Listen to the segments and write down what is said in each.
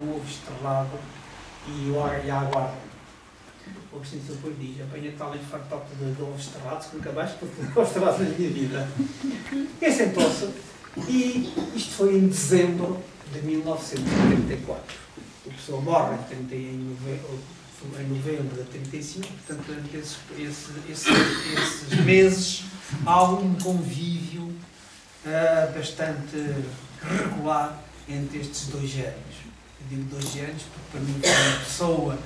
ovo estrelado e a aguarda. O Agostinho Silva depois diz: apanha tal infartote de ovos estrelados que nunca mais pus ovos estrelados na minha vida. E sentou-se, e isto foi em dezembro de 1934. O pessoa morre em novembro de 35, portanto, durante esses meses há um convívio bastante regular entre estes dois géneros. Eu digo dois géneros porque, para mim, uma pessoa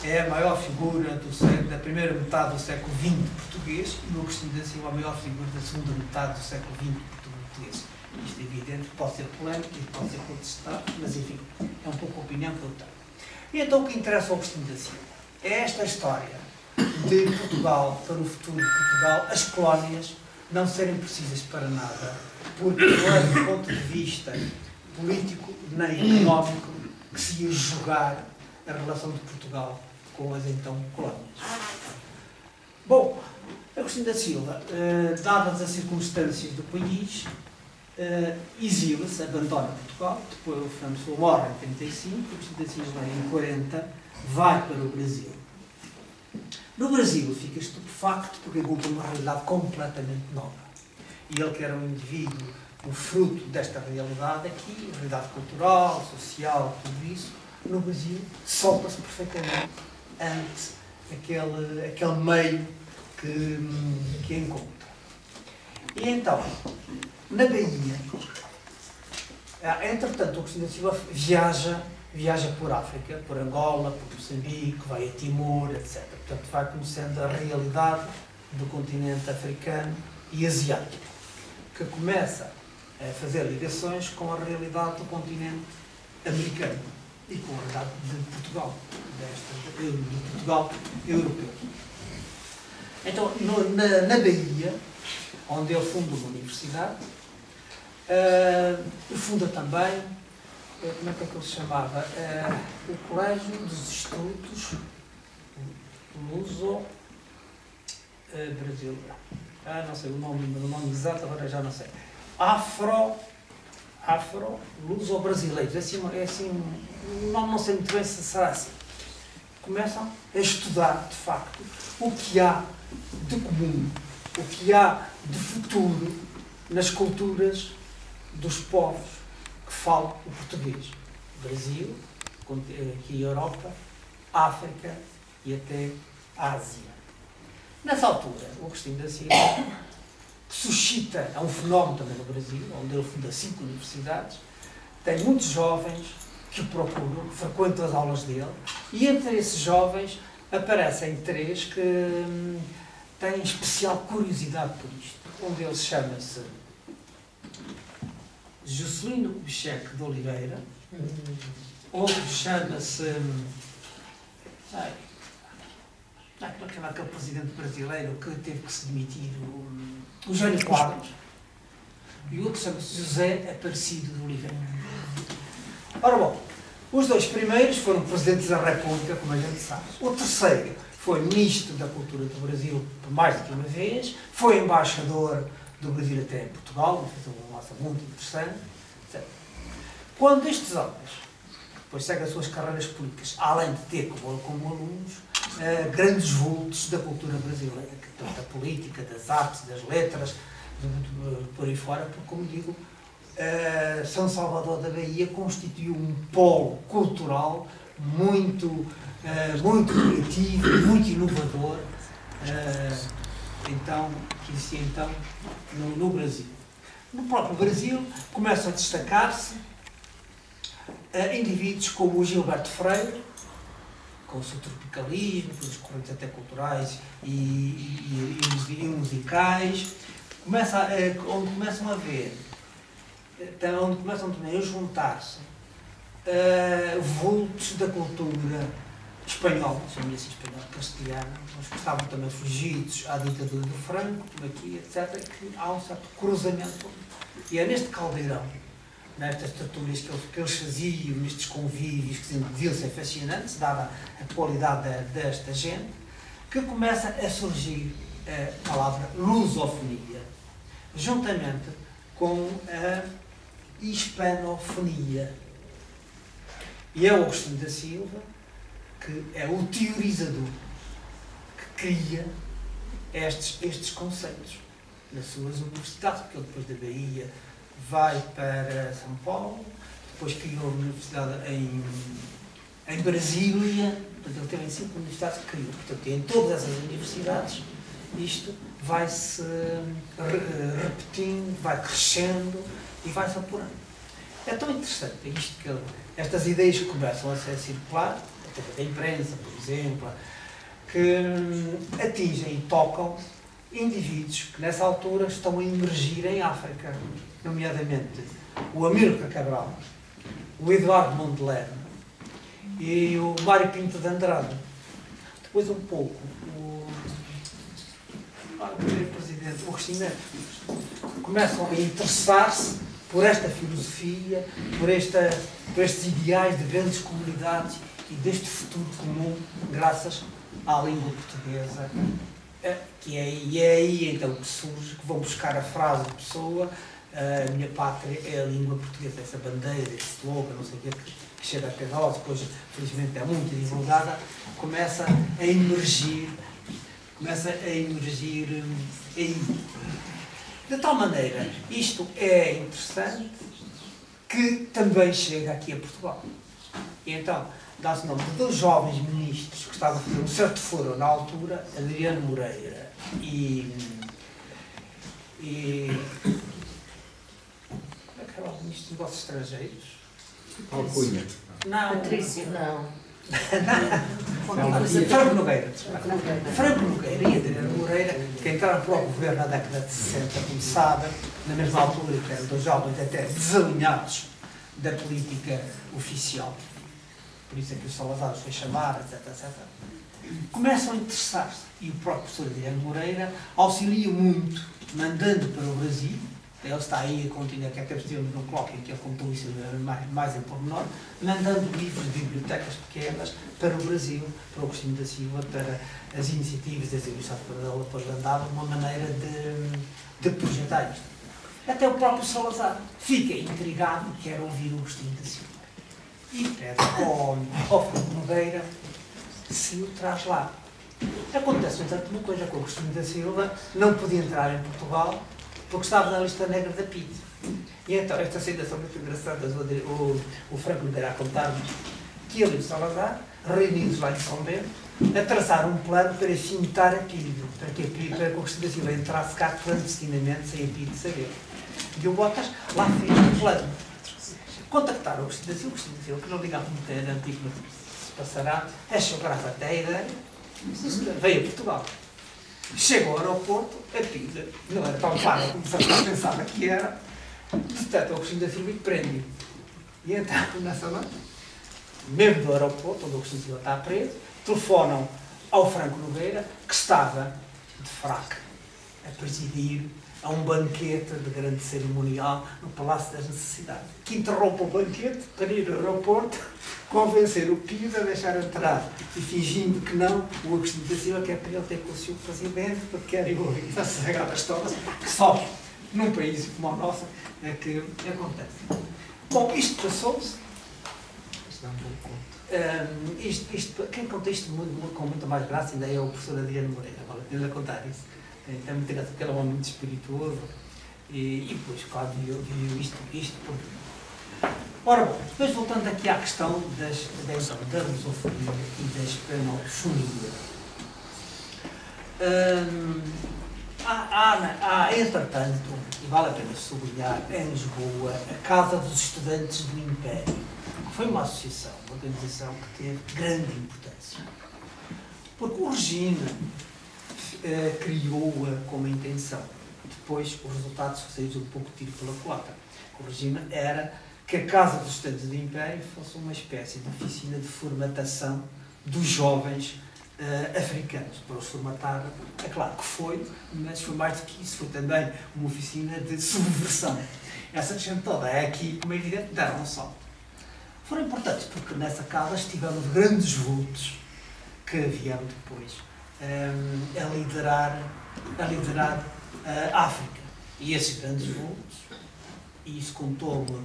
é a maior figura da primeira metade do século XX português e o Agostinho da Silva a maior figura da segunda metade do século XX português. Isto é evidente, pode ser polémico e pode ser contestado, mas enfim, é um pouco a opinião que eu tenho. E então o que interessa ao Agostinho da Silva é esta história de Portugal, para o futuro de Portugal, as colónias não serem precisas para nada, porque não é do ponto de vista político nem económico que se ia julgar a relação de Portugal com as então colónias. Bom, Agostinho da Silva, dadas as circunstâncias do país, exila-se, abandona Portugal, depois o Fernando Pessoa morre em 35, Agostinho da Silva em 40 vai para o Brasil. No Brasil fica estupefacto porque encontra uma realidade completamente nova. E ele, que era um indivíduo, o fruto desta realidade aqui, realidade cultural, social, tudo isso, no Brasil solta-se perfeitamente ante aquele meio que encontra. E então, na Bahia, entretanto, o Agostinho da Silva viaja por África, por Angola, por Moçambique, vai a Timor, etc. Portanto, vai conhecendo a realidade do continente africano e asiático, que começa a fazer ligações com a realidade do continente americano e com a realidade de Portugal, de Portugal europeu. Então, na Bahia, onde ele funda uma universidade, funda também, como é que ele se chamava? O Colégio dos Estudos Luso Brasileiro. Não sei o nome exato, agora já não sei. Afro-Luso-Brasileiros. É assim, o nome não sei muito bem se será assim. Começam a estudar, de facto, o que há de comum, o que há de futuro nas culturas dos povos que falam o português. Brasil, aqui a Europa, África e até a Ásia. Nessa altura, o Agostinho da Silva suscita, é um fenómeno também no Brasil, onde ele funda 5 universidades, tem muitos jovens que o procuram, frequentam as aulas dele, e entre esses jovens aparecem 3 que têm especial curiosidade por isto. Um deles chama-se Juscelino Kubitschek de Oliveira, outro chama-se como é que chama aquele presidente brasileiro que teve que se demitir, o Jânio Quadros, e o outro chama-se José Aparecido de Oliveira. Ora bom, os 2 primeiros foram presidentes da República, como a gente sabe. O terceiro foi ministro da Cultura do Brasil por mais do que uma vez, foi embaixador do Brasil até em Portugal, fez uma massa muito interessante, etc. Quando estes homens depois seguem as suas carreiras políticas, além de ter como alunos grandes vultos da cultura brasileira, da política, das artes, das letras, por aí fora, porque, como digo, São Salvador da Bahia constituiu um polo cultural muito criativo, muito inovador, que existia então no Brasil. No próprio Brasil começam a destacar-se indivíduos como o Gilberto Freire, com o seu tropicalismo, com as correntes até culturais e musicais, onde começam a ver, onde começam também a juntar-se vultos da cultura espanhola, chamem assim espanhola, castelhana, mas que estavam também fugidos à ditadura do Franco, aqui, etc., que há um certo cruzamento. E é neste caldeirão, nestas tertúlias que eles faziam, nestes convívios que deviam ser fascinantes, dada a qualidade desta gente, que começa a surgir a palavra lusofonia, juntamente com a hispanofonia. E é o Agostinho da Silva que é o teorizador que cria estes conceitos nas suas universidades, porque ele depois da Bahia vai para São Paulo, depois criou uma universidade em Brasília, portanto ele teve em 5 universidades que criou. Portanto, em todas essas universidades isto vai-se repetindo, vai crescendo e vai-se apurando. É tão interessante isto que estas ideias que começam a ser circular, através da imprensa, por exemplo, que atingem e tocam indivíduos que nessa altura estão a emergir em África, nomeadamente o Amílcar Cabral, o Eduardo Mondlane e o Mário Pinto de Andrade. Depois um pouco o primeiro presidente, o Agostinho Neto, começam a interessar-se por esta filosofia, por estes ideais de grandes comunidades e deste futuro comum, graças à língua portuguesa, e é aí então que surge, que vão buscar a frase de Pessoa, a minha pátria é a língua portuguesa, essa bandeira, esse slogan, não sei o quê, que chega até nós, depois felizmente é muito divulgada, começa a emergir aí. De tal maneira, isto é interessante que também chega aqui a Portugal. E então, dá-se o nome de 2 jovens ministros que estavam a fazer um certo foro na altura, Adriano Moreira e como é que era o ministro dos Negócios Estrangeiros? Alcunha. Não. Patrícia, não. Franco Nogueira. Franco Nogueira e Adriano Moreira, que entraram para o governo na década de 60, como sabe, na mesma altura, que eram 2 jovens até desalinhados da política oficial. Por isso é que o Salazar os foi chamar, etc, etc. Começam a interessar-se. E o próprio professor Adriano Moreira auxilia muito, mandando para o Brasil. Ele está aí a continuar, que até estivemos num colóquio em que ele contou isso mais em pormenor, mandando livros de bibliotecas pequenas para o Brasil, para o Agostinho da Silva, para as iniciativas das universidades para ele depois andava, uma maneira de projetar isto. Até o próprio Salazar fica intrigado e quer ouvir o Agostinho da Silva. E pede ao Franco Nogueira se o traz lá. Acontece, portanto, uma coisa com o Agostinho da Silva, não podia entrar em Portugal, porque estava na lista negra da PIDE. E então, esta situação muito engraçada, o Franco Nogueira a contar-nos que ele e o Salazar, reunidos lá em São Bento, traçaram um plano para fintar a PIDE, para que a Agostinho da Silva entrasse cá clandestinamente, sem a PIDE saber. E o Botas lá fez um plano. Contactaram o Agostinho da Silva, que não ligava muito, era antigo, mas se passará, achou grave até a ideia, veio a Portugal. Chegou ao aeroporto, a PIDE não era tão clara como se pensava que era, detecta o Agostinho da Silva e prende-o. E então, nessa noite, mesmo do aeroporto, onde o Agostinho da Silva está preso, telefonam ao Franco Nogueira, que estava de fraca a presidir a um banquete de grande cerimonial no Palácio das Necessidades, que interrompe o banquete para ir ao aeroporto, convencer o PIDE a deixar entrar e fingindo que não, o Agostinho da Silva quer para ele ter com o Sr. Presidente, porque quer ir ouvir a Sagrada História, que só num país como o nosso é que acontece. Bom, isto passou-se. Quem conta isto com muita mais graça ainda é o professor Adriano Moreira, vale a pena contar isso. Tem muita graça porque ele é um homem muito espirituoso e depois, claro, viu isto por tudo. Ora bom, depois voltando aqui à questão da lusofonia e da hispanofonia. Há, entretanto, e vale a pena sublinhar, em Lisboa, a Casa dos Estudantes do Império, que foi uma associação, uma organização que teve grande importância. Porque o regime criou-a com uma intenção. Depois, os resultados saíram um pouco tiro pela culatra. O regime era que a Casa dos Estudantes do Império fosse uma espécie de oficina de formatação dos jovens africanos, para os formatar. É claro que foi, mas foi mais do que isso, foi também uma oficina de subversão. Essa gente toda é aqui, como é evidente, deram um salto. Foram importantes porque nessa casa estiveram grandes vultos que vieram depois a liderar a África. E esses grandes vultos, e isso contou-me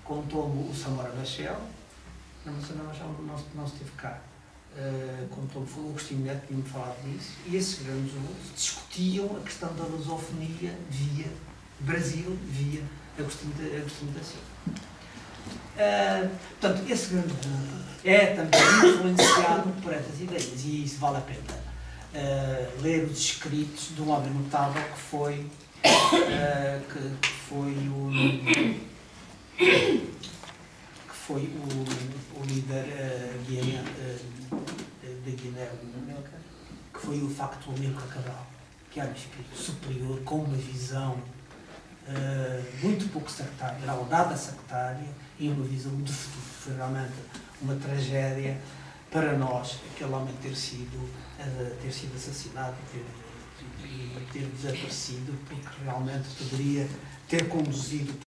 contou-me o Samora Machel, não esteve cá. Contou-me, foi o Agostinho Neto que tinha-me falado disso, e esses grandes outros discutiam a questão da lusofonia via Brasil, via Agostinho da Silva. Portanto, esse grande grupo é também influenciado por essas ideias, e isso vale a pena ler os escritos de um homem notável que foi o líder da Guiné, que foi o facto Amílcar Cabral, que era um espírito superior, com uma visão muito pouco sectária, era nada sectária, e uma visão de futuro. Foi realmente uma tragédia para nós aquele homem ter sido assassinado e ter desaparecido, porque realmente poderia ter conduzido